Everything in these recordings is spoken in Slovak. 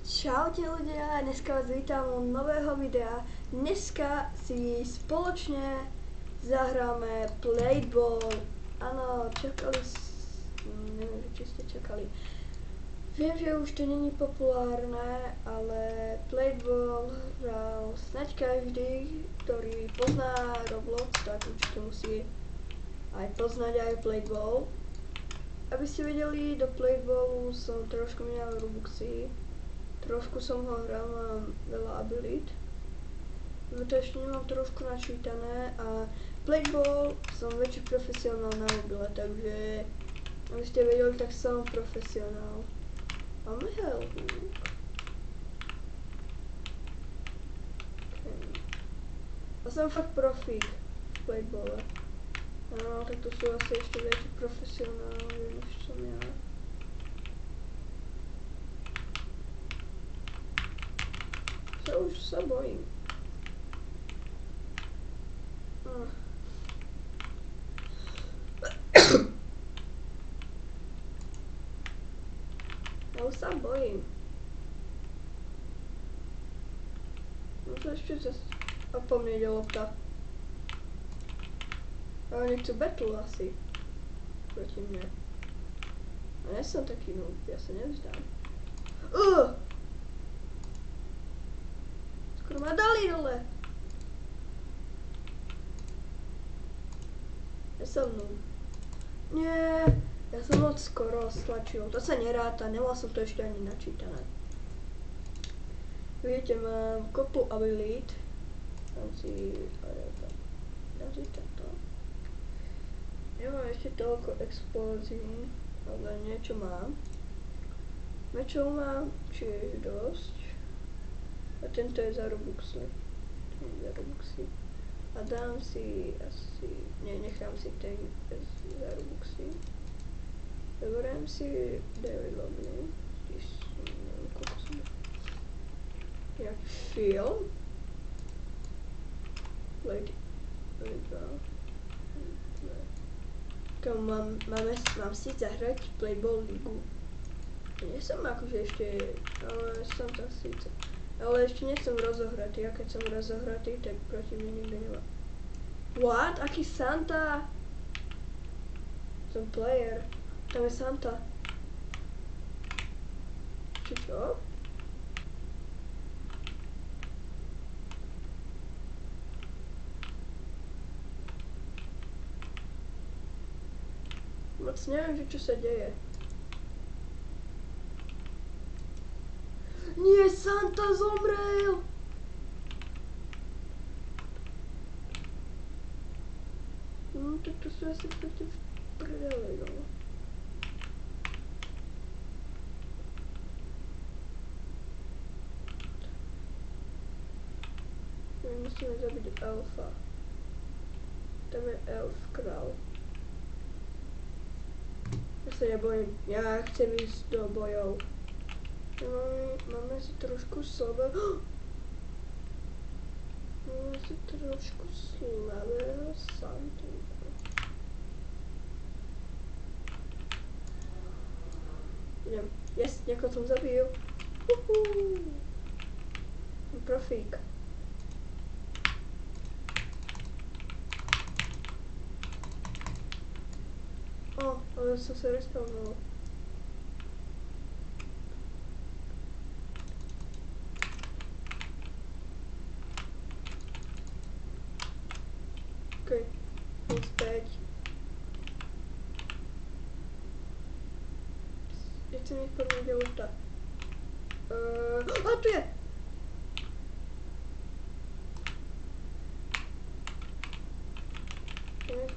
Čaute ľudia, dneska vás vítam u nového videa. Dneska si spoločne zahráme Blade Ball. Áno, neviem, či ste čakali. Viem, že už to není populárne, ale Blade Ball hral snáď každý, ktorý pozná Roblox, tak určite musí aj poznať aj Blade Ball. Aby ste vedeli, do Blade Ballu som trošku minal Robuxy. Trošku som ho hral, mám veľa abilit. To ešte nemám trošku načítané a Blade Ball som väčší profesionál na mobile, takže aby ste vedeli, tak som profesionál. Máme helhu. Okay. A som fakt profík v Blade Balle. No, tak to sú asi ešte väčší profesionáli, než som ja. Už sa bojím. Ja už sa bojím. No to ešte zase... A po mne ide lopta. Ale nechcú battle asi. Proti mne. A ja som taký noob, ja sa nevzdám. Skoro ma dali dole. Ja som noob. Nie, ja som moc skoro stlačil. To sa neráta, nemal som to ešte ani načítané. Vidíte, mám kopu abilit. Dám si tento. Nemám ešte toľko explózií, ale niečo mám. Mečov mám tiež dosť. A tento je za Robuxy. A dám si asi... nechám si ten za Robuxy. Zoberiem si David Lobby. Neviem, koľko som... Nejaký film. Mám si zahrať Blade Ball ligu. Nie som akože ešte... ale som tam síce. Ale ešte nie som rozohratý, a keď som rozohratý, tak proti mne nikto nemá. What? Aký Santa? Som player. Tam je Santa. Či čo? Moc neviem, čo sa deje. Nie, Santa zomrel! No, tak to sú asi proti prdele, no. My musíme zabiť elfa. Tam je elf král. Ja sa nebojím, ja chcem ísť do bojov. Máme si trošku slabého... Máme si trošku slabého Santu. Idem. Yes, niekoho som zabil. Profík. Ale som sa respawnul. Okej, idem späť. Ja chcem ísť prvú kde lopta. Tu je!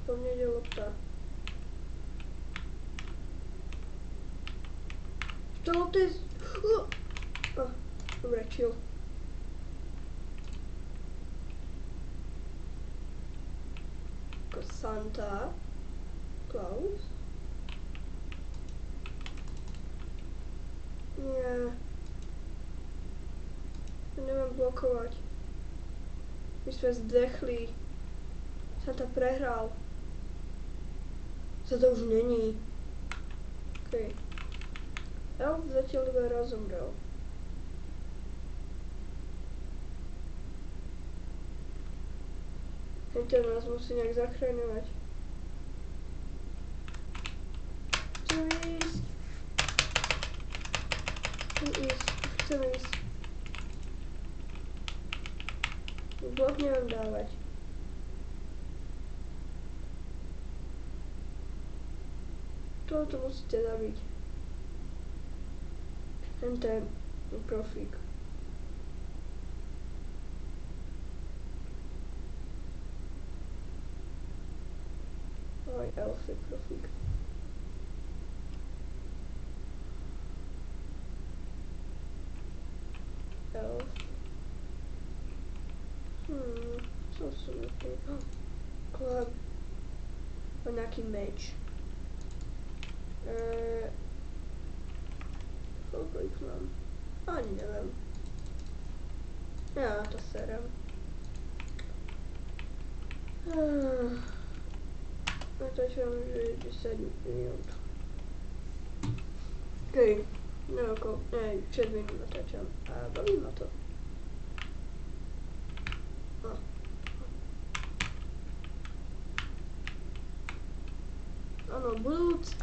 Po mne ide lopta. To lopta je... Dobre, chill. Santa Claus. Nie. Neviem blokovať. My sme zdechli. Santa prehral. Santa už není. Okej. Elf zatiaľ iba raz zomrel. Ten nás musí nejak zachraňovať. Chcem ísť. Chcem ísť. Blok neviem dávať. Tohoto musíte zabiť. Ten profík. Oj, elfy profík. Elf. Co sú nejaké? Klub. A nejaký meč. Koľko ich mám? Ani neviem. Ja to serem. Natáčam už 10 minút. Hej, neviem, 6 minút natáčam a baví ma to. Áno, budúc.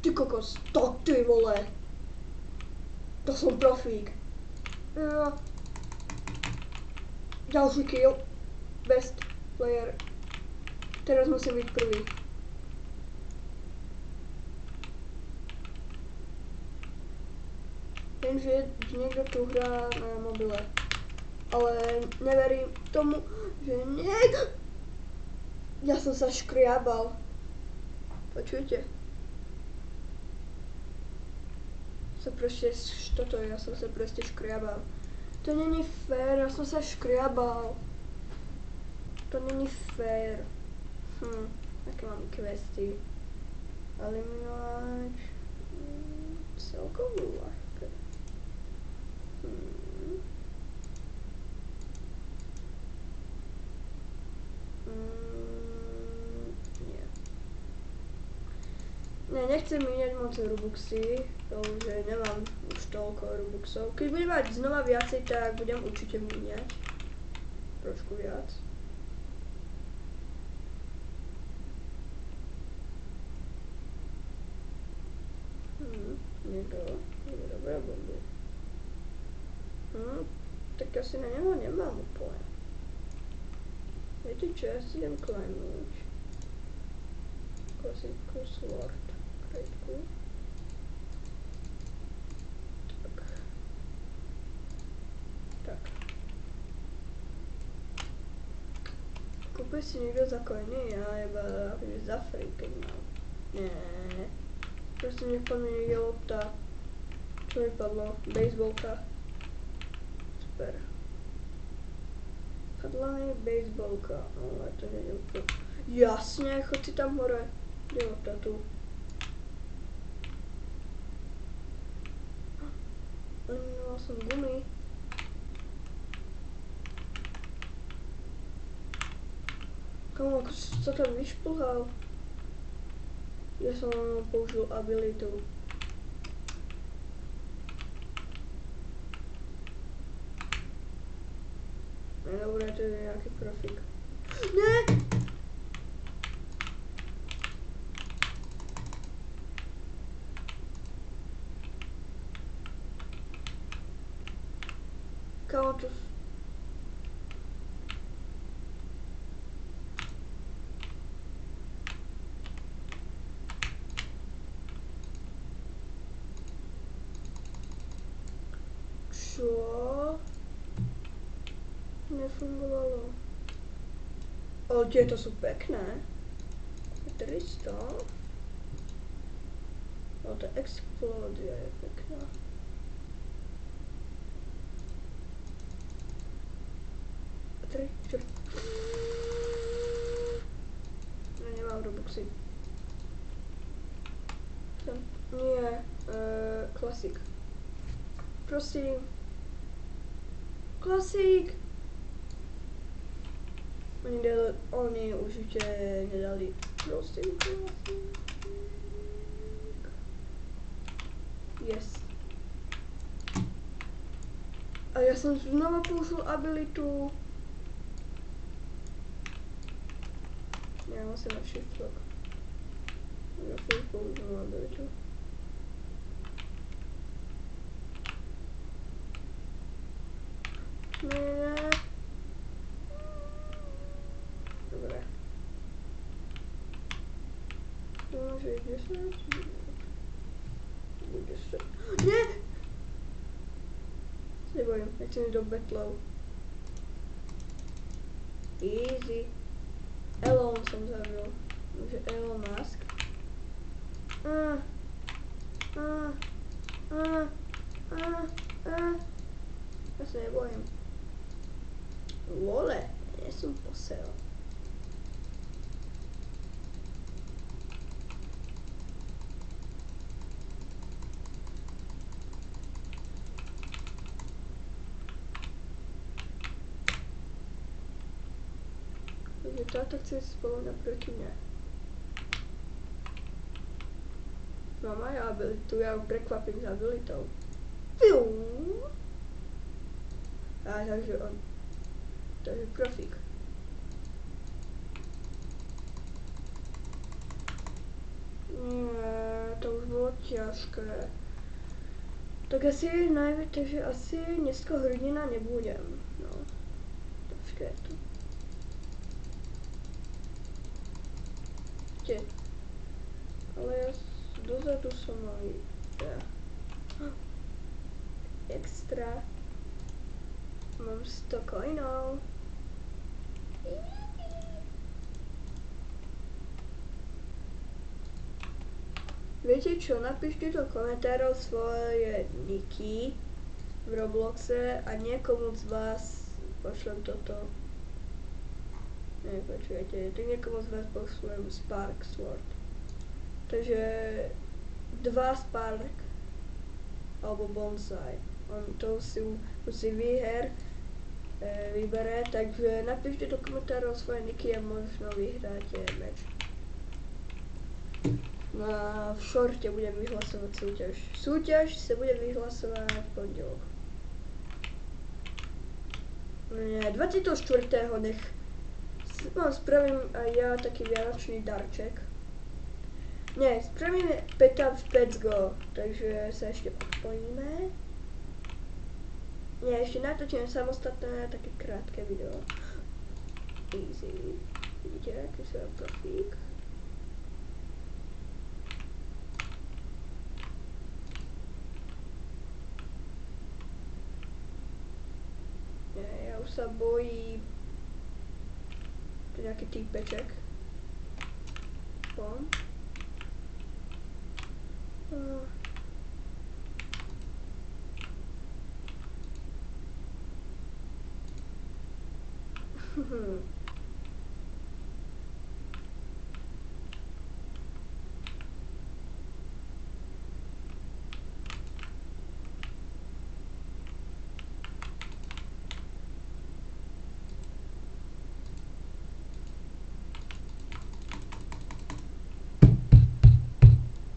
Ty kokos, to ty vole. To som profík. Ďalší kill. Best player. Teraz musím byť prvý. Viem, že niekto tu hrá na mobile. Ale neverím tomu, že niekto... Ja som sa škriabal. Počujete? Ja som sa proste škriabal. To není fér, ja som sa škriabal. To není fér. Aké mám questy? Eliminovať... celkom ľahké. Nie. Ne, nechcem míňať moc Robuxy, takže nemám už toľko Robuxov. Keď budem mať znova viacej, tak budem určite míňať. Trošku viac. Niekto. Dobré bomby. Tak asi na neho nemám úplne. Viete čo, ja si idem klajnúť. Klasickú sword. Krejtku. Tak. Kúpil si niekto za coiny, ja iba za free, keď mám. Nie. Proste nech po mne niekde lopta. Čo mi padlo? Baseballka. Super. Padla mi baseballka, ale to nie je úplne. Jasne, chod si tam hore. Kde je lopta tu? Eliminoval som gumy. Kamu, ako si sa tam vyšplhal? Ja som použil abilitu. Dobre, to je nejaký profík. Ne! Kámo, to... Čo? Nefungovalo. Ale tieto sú pekné. 300. Ale tá explódia je pekná. Čo? No nemám Robuxy. Nie, klasik. Prosím. Klasik. Oni určite nedali. Prosím, klasik. Yes. A ja som znova použil abilitu. Ja musím mať shift lock. Ja furt používam abilitu. Ne. Dobre. To môže ísť 10. Bude sa. Nie! Nebojím, nechcem ísť do battlov. Easy. Elon som zabil. Takže Elon Musk. Ja sa nebojím. Lole, nie som posel. Takže táto chce spolu naproti mňa. Mám aj abilitu, ja ju prekvapím s abilitou. Takže on... Takže profík. Nie, to už bolo ťažké. Tak asi takže asi dneska hrdina nebudem, no. Ťažké je to. Ale ja dozadu som mal extra. Mám 100 coinov. Viete čo, napíšte do komentárov svoje niky v Robloxe a niekomu z vás pošlem toto. Nepočujete, tak niekomu z vás pošlem Spark Sword. Takže 2 Spark alebo Bonsai. On to si výher vybere, takže napíšte do komentárov svoje niky a možno vyhráte meč. No a v šorte budem vyhlasovať súťaž. Súťaž sa bude vyhlasovať v pondelok. Nie, 24. nech vám spravím aj ja taký vianočný darček. Nie, spravíme Peta v Pets Go, takže sa ešte odpojíme. Nie, ešte natočím samostatné také krátke video. Easy. Vidíte, aký sa profík. Nie, ja už sa bojím. To je nejaký týpeček. Pom.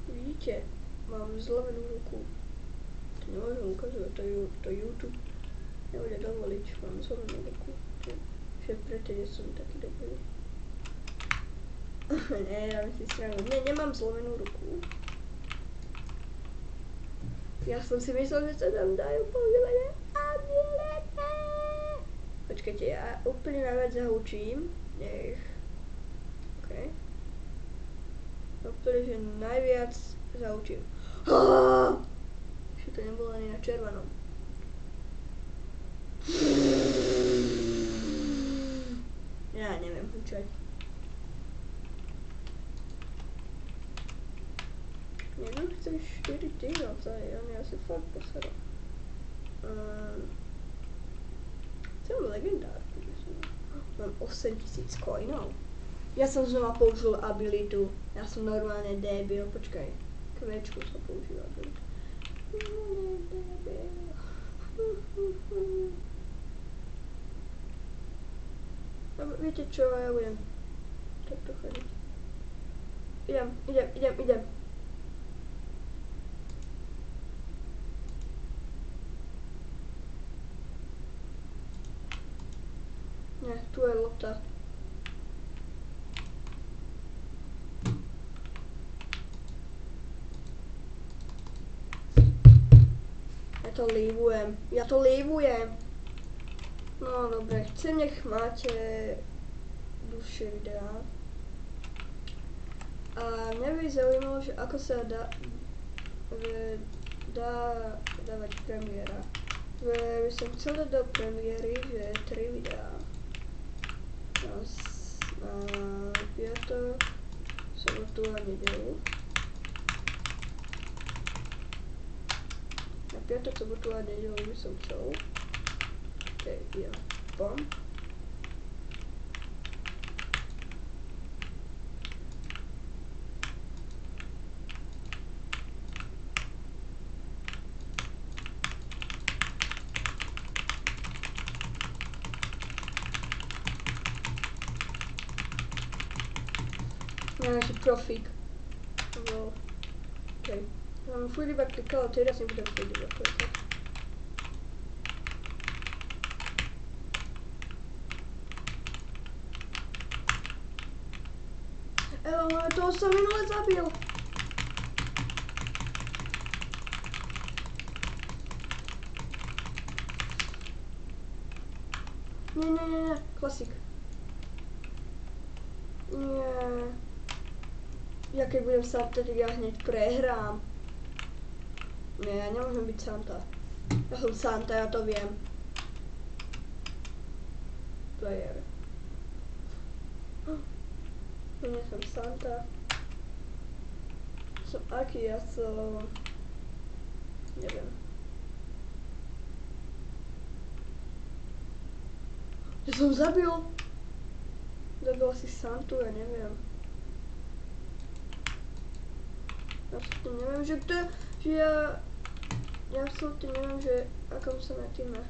Vidíte, mám zlomenú ruku. To nemôžem ukazovať, to YouTube nebude dovoliť, mám zlomenú ruku. Že preto nie som taký dobrý. Ne, ja si srandu. Ne, nemám zlomenú ruku. Ja som si myslel, že sa tam dajú používať abilety. Počkajte, ja úplne najviac zahučím. Nech. OK. Úplne, že najviac zahučím. Ešte to nebolo ani na červenom. Ja neviem hučať. Niekto chce 4 týždňovca, on je asi fakt posera. Chcem legendárku, že som... Mám 8000 coinov. Ja som znova použil abilitu. Ja som normálne debil, počkaj. Kvečku som použil abilitu. Viete čo, ja budem takto chodiť. Idem. Nie, tu je lopta. Ja to lívujem. No dobre, chcem, nech máte dlhšie videá. A mňa by zaujímalo, že ako sa dá dávať premiéra. By som chcel dať do premiéry, že 3 videá. Na piatok, sobotu a nedelu. Na piatok, sobotu a nedelu by som chcel. Okay, ja. Bom. Nejaký profík. No. Okay. Mám furt iba klikal, teraz nebudem furt iba klikať. Ale toho som minule zabil. Nie, klasik. Nie. Ja keď budem Santa, tak ja hneď prehrám. Nie, ja nemôžem byť Santa. Ja som Santa, ja to viem. Player. Nie som Santa. Som aký, ja som... Neviem. Ja som zabil si Santu, ja neviem. Absolutne neviem, že kto, že ja absolútne neviem, že akom som na týme.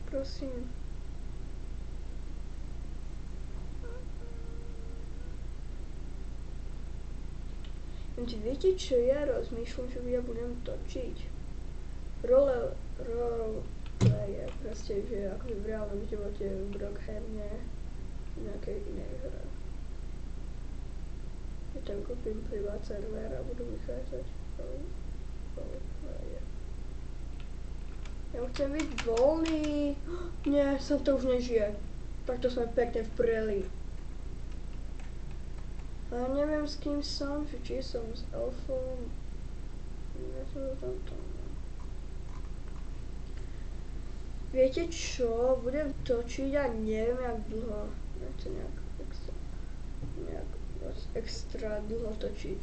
Prosím. Viete čo, ja rozmýšľam, že ja budem točiť role player, proste, že ako v reálnom živote Brock herne v nejakej inej hre. Ja tam kúpim privát server a budú vychádzať role player. Ja chcem byť voľný. Nie, som to už nežije. Takto sme pekne v preli. A neviem s kým som, že či som s elfom. Ja som tamto. Viete čo, budem točiť a neviem jak dlho. Nechcem nejak extra dlho točiť.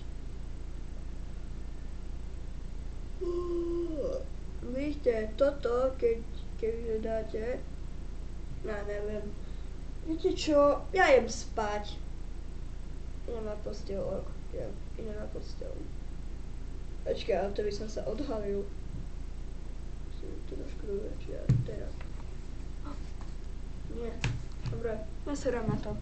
Vidíte, toto, keď dáte, ja neviem. Viete čo, ja idem spať. Idem na postelok, idem na postel. Počkaj, ale to by som sa odhalil. Musím to trošku dovečiť, teraz. Nie, dobre, ja sa dám na to.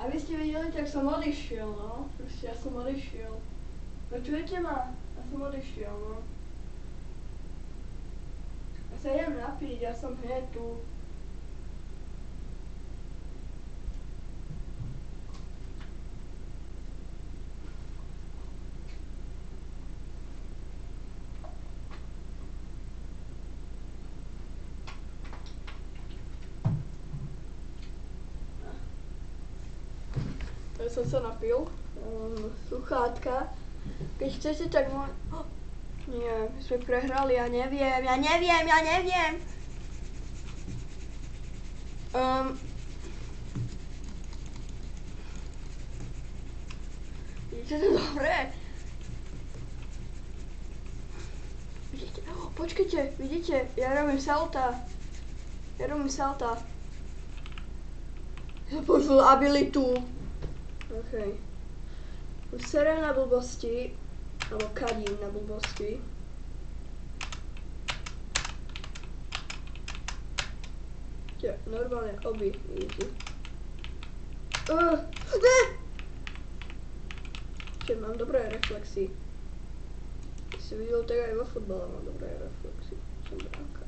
Aby ste videli, tak som odišiel, no. Proste ja som odišiel. Počujete ma? Ja som odišiel, no. Ja sa idem napiť, ja som hneď tu. Ja som sa napil. Sluchátka. Keď chcete, tak môj... Nie, my sme prehrali, ja neviem. Vidíte to dobre? Vidíte? Počkajte, vidíte? Ja robím salta. Ja použil abilitu. OK. Už serem na blbosti. Alebo kadím na blbosti. Normálne obi easy. Ne! Mám dobré reflexy. Si videl, tak aj vo futbale mám dobré reflexy. Som bránka.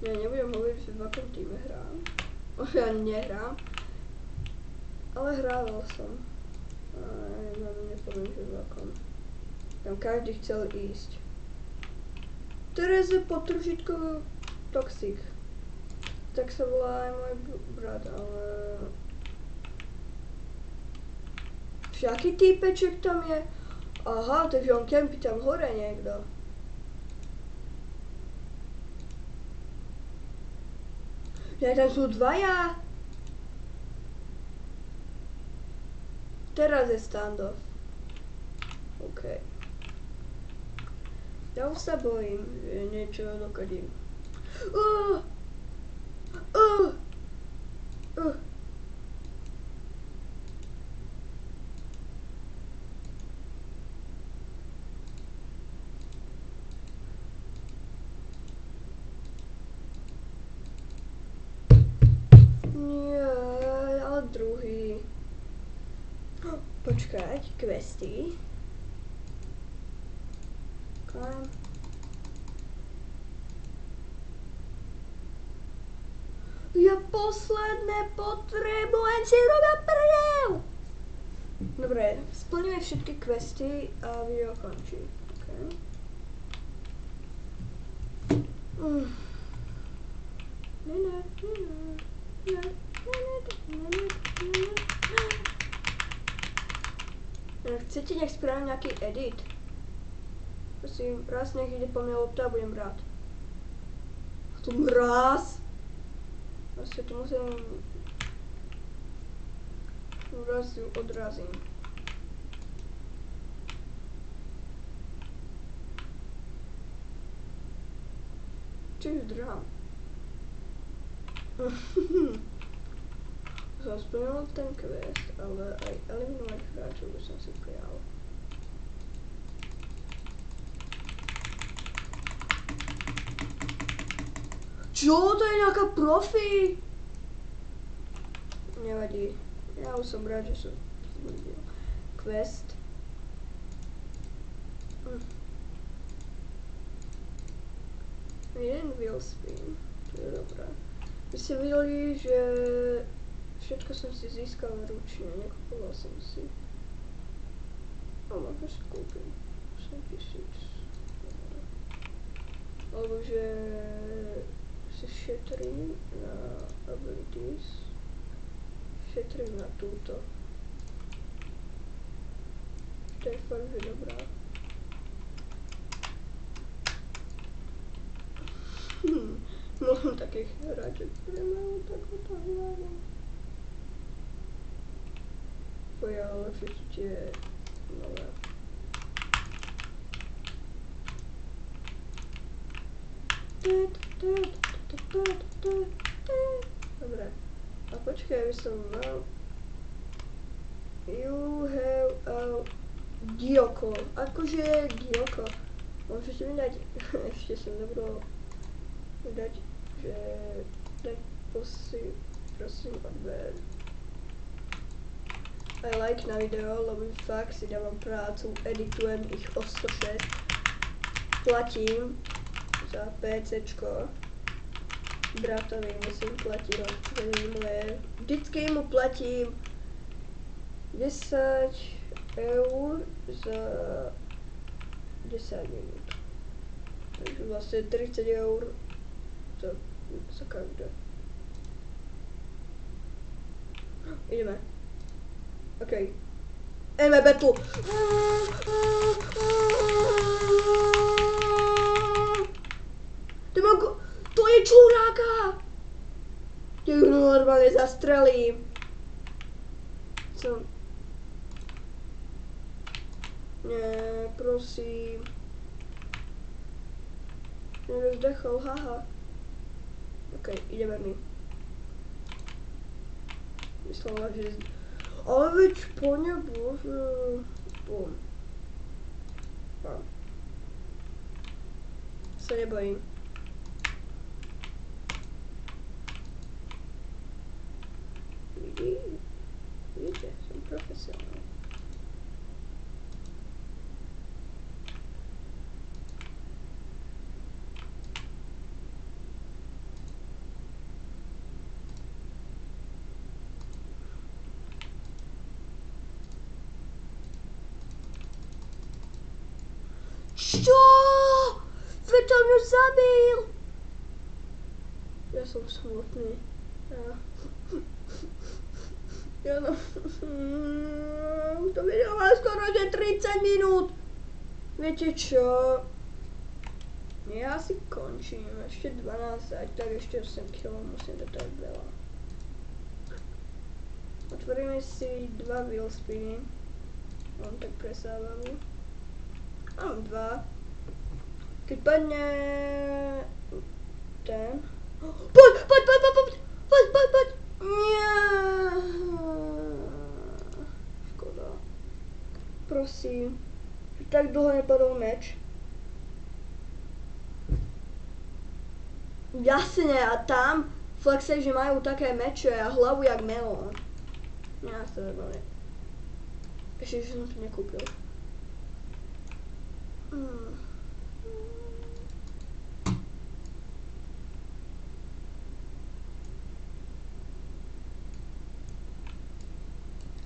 Ja nebudem hovoriť, v akom týme hrám. Ja ani nehrám. Ale hrával som. A ja nepoviem, že v akom. Tam každý chcel ísť. Teraz je potržitko toxic. Tak sa volá aj môj brat, ale... Všaký týpeček tam je? Aha, takže on kempí tam hore niekto. Ja, tam sú dvaja. Teraz je standoff. OK. Ja už sa bojím, že niečo dokodím. Nie, ale druhý. Počkať, questy. Kam? Ja posledné potrebujem si robiť prdel! Dobre, splňujem všetky questy a video končí. Okay. Chcete, nech spravím nejaký edit? Prosím, raz nech ide po mne lopta a budem rád. A tu mráz! Vlastne tu musím... Raz ju odrazím. Čiže zdrhám. Som splnil ten quest, ale aj eliminovať hráčov by som si prijal. Čo? To je nejaká profi? Nevadí. Ja už som rád, že som zbudil. Quest. Jeden wheel spin. To je dobré. Vy ste videli, že všetko som si získal ručne, nekupoval som si. No, možno si kúpim. 8000. Alebo že si šetrím na abilities. Šetrím na túto. To je fakt, že dobrá. Mám takých hráčov, ktoré majú takúto hlavu. Ja, lepšie sú tie nové. Dobre. A počkaj, aby som mal... You have a Gyoko. Akože Gyoko. Môžete mi dať... Ešte som nebudol... dať, že... dať prosím odber. Aj like na video, lebo fakt si dávam prácu, editujem ich o 106. Platím za PCčko. Bratovi musím platiť moje. Vždycky mu platím 10 eur za 10 minút. Takže vlastne 30 eur za každé. Ideme. OK. Ideme battle. To je čuráka! Ja ju normálne zastrelím. Nie, prosím. Nerozdechol, haha. OK, ideme my. Myslela, že... Ale veď po nebu, že... Bum. Bum. Sa nebojím. Vidíte, som profesionál. Čo? Veď on ju zabil! Ja som smutný. Ja no... To video má skoro že 30 minút. Viete čo? Ja si končím. Ešte 12, aj tak ešte 8 kg musím do toho veľa. Otvoríme si 2 wheel spiny. Mám tak presávavu. Mám 2. Keď padne... ten... Poď! Nie. Škoda. Prosím. Tak dlho nepadol meč. Jasne, a tam flexej, že majú také meče a hlavu jak melón. Ja to neboli. Ešte, že som to nekúpil.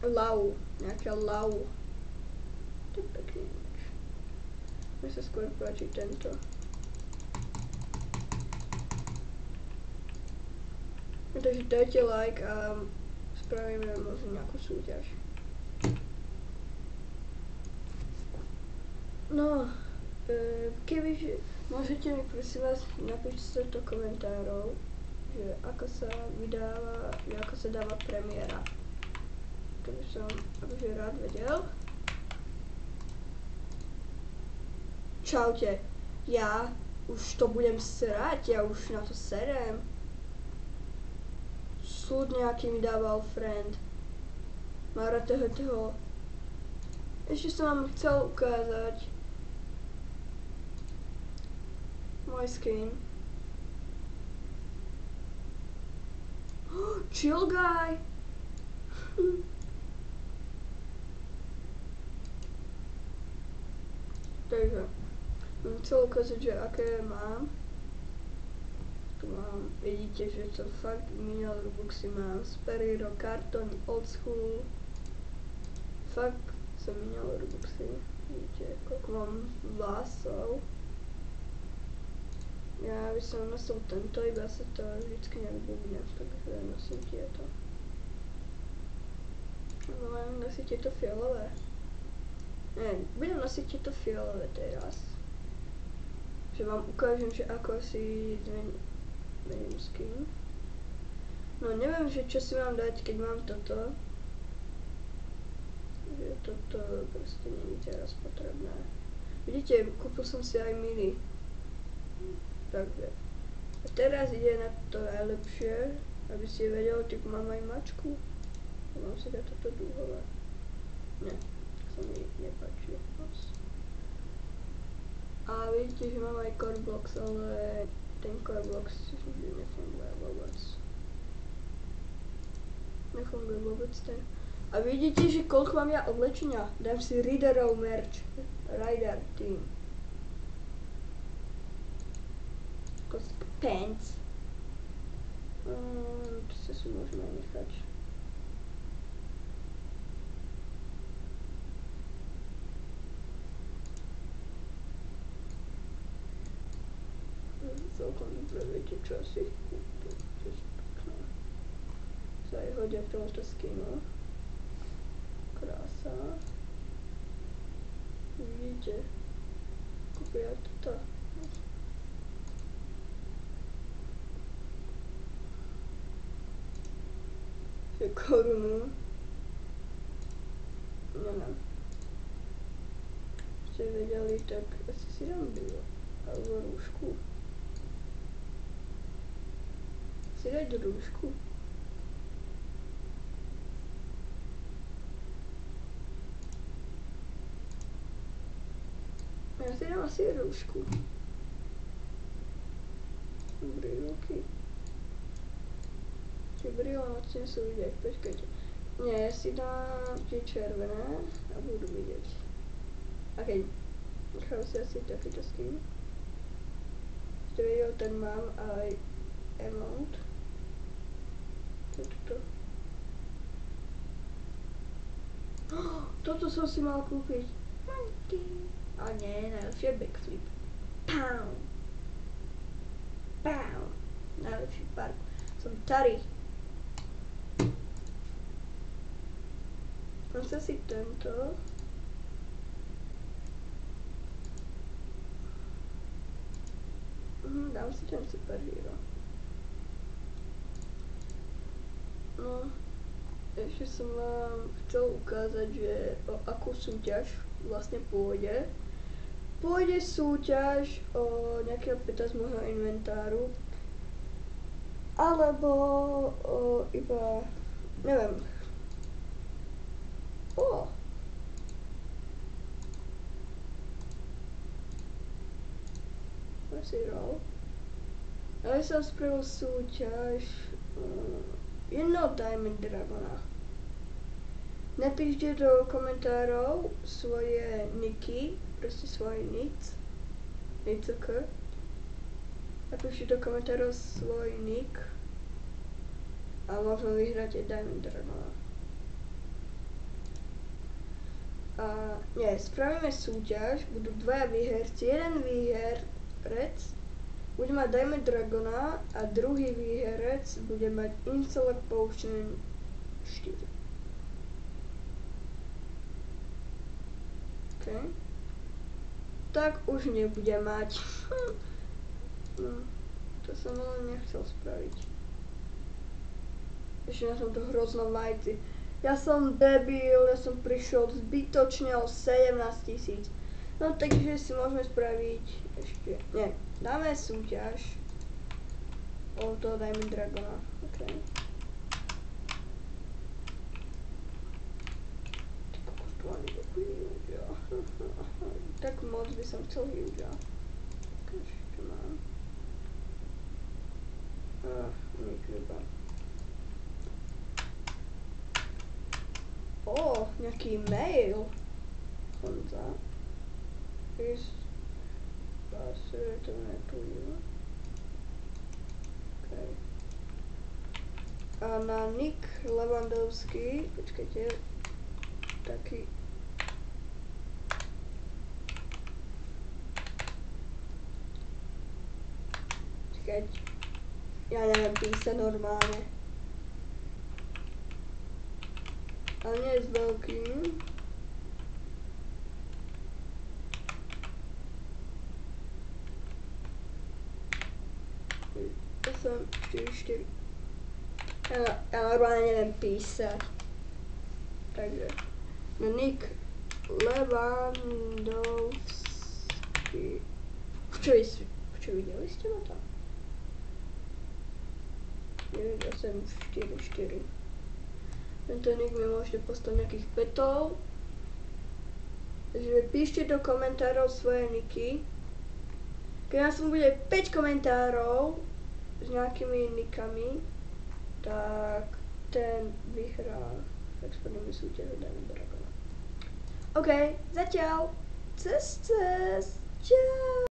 Lau, nejaká lau. To je pekný meč. Mne sa skôr páči tento. Takže dajte like a spravíme možno nejakú súťaž. No, kebyže môžete mi prosím vás napísať do komentárov, že ako sa vydáva, ako sa dáva premiéra. To by som akože rád vedel. Čaute, ja už to budem srať, ja už na to serem. Súd nejaký mi dával friend. Mara toho. Ešte som vám chcel ukázať môj skin. Chill guy. Takže vám chcel ukázať, že aké mám. Tu mám, vidíte, že to fakt minulé Robuxy mám. Speriro, kartón, old school. Fakt som minulé Robuxy. Vidíte, koľko mám vlasov. Ja by som nosil tento, iba sa to vždycky nevybudne, takže nosím tieto. No mám nosiť tieto fialové. Ne, budem nosiť tieto fialové teraz. Že vám ukážem, že ako si zmením skin. No neviem, že čo si mám dať, keď mám toto. Že toto proste nie je teraz potrebné. Vidíte, kúpil som si aj mini. Takže. A teraz ide na to najlepšie, aby ste vedeli, typ mám aj mačku. Mám si dať toto dúhové. Ne, sa mi nepáči moc. A vidíte, že mám aj core blocks, ale ten core blocks nefunguje vôbec. Nefunguje vôbec ten. A vidíte, že koľko mám ja oblečenia? Dám si Riderov merch. Rider team. Pants. To sa si môžeme aj nechať. Celkom dobre viete, čo asi kúpiť. To je pekné. Sa aj hodia k tomuto skinu. Krása. Vidíte. Kúpim aj toto. Že korunu. Nemám. Ste vedeli, tak asi si dám bylo. Alebo rúšku. Si dať rúšku. Ja si dám asi rúšku. Brýlky. Tie brýle moc nesú vidieť, počkajte. Nie, ja si dám tie červené a budú vidieť. Ok, nechám si asi takýto skin. Ste vedel, ten mám aj emote. Toto som si mal kúpiť. A nie, najlepší je backflip. Pow. Pow. Najlepší park. Som tady. Dám si tento. Dám si ten superhero. No, ešte som vám chcel ukázať, že o akú súťaž vlastne pôjde. Pôjde súťaž o nejakého peta z môjho inventáru, alebo o iba, neviem. Asi roll. Ale som spravil súťaž jedného Diamond Dragona. Napíšte do komentárov svoje nicky, proste svoj nic. Napíšte do komentárov svoj nick a možno vyhráte Diamond Dragona. A nie, spravíme súťaž, budú dvaja výherci, jeden výherec bude mať Diamond Dragona a druhý výherec bude mať Intellect Potion 4. Okay. Tak už nebude mať. No, to som ale nechcel spraviť. Ešte na tomto hroznom vajci. Ja som debil, ja som prišiel zbytočne o 17 000. No takže si môžeme spraviť ešte, nie, dáme súťaž o toho Diamond Dragona, okej. Ty kokos, tu mám iba huge. Tak moc by som chcel huge. Čo mám? Nič iba. Nejaký mail. Honza. Pasuje to netujú. Okay. A na nick Levandovský, počkajte, taký. Počkajte, ja neviem písať normálne. Ale nie je s veľkým. 4. Ja normálne neviem písať. Takže na nick Levandovský. Čo videli ste ma tam? 9844. Tento nick mi môžete poslať nejakých petov. Takže píšte do komentárov svoje nicky. Keď nás bude 5 komentárov s nejakými nickami, tak ten vyhrá expertnými súťaže Diamond Dragona. OK, zatiaľ. Čau.